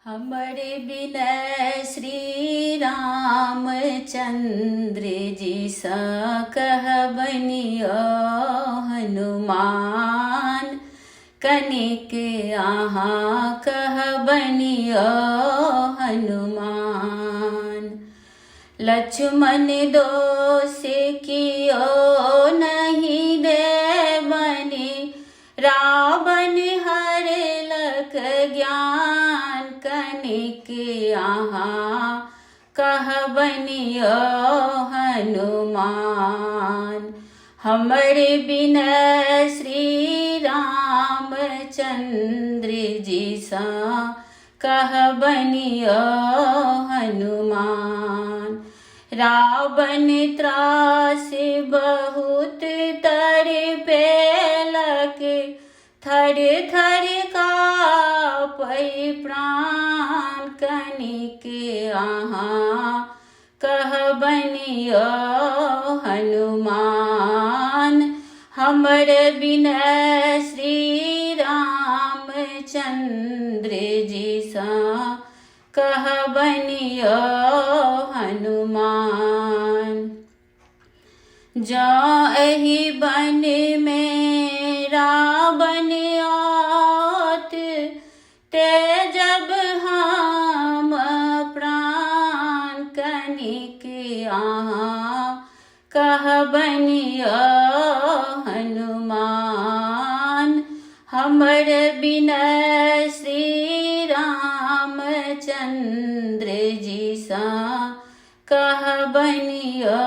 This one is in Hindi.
हमरे बिनय श्री रामचंद्र जी सा कहबनियो हनुमान। कनिक आहाँ कहबनियो हनुमान। लक्ष्मण दोष कियो नहीं देवनि, रावण हरलक ज्ञान। कनिक आहाँ कहबनियो हनुमान। हमरे बिनय श्री रामचंद्र जी सा कहबनियो हनुमान। रावण त्रास बहुत तड़पेलक, थर थर कापै प्राण। कनिक आहाँ कहबनियो हनुमान। हमर बिनय श्री रामचंद्र जी सा कहबनियो हनुमान। जो एहि वन में रावण आत, तेजब हम प्राण। कनिक आहाँ कहबनियो हनुमान। हमर बिनय श्री रामचंद्र जी सा कहबनियो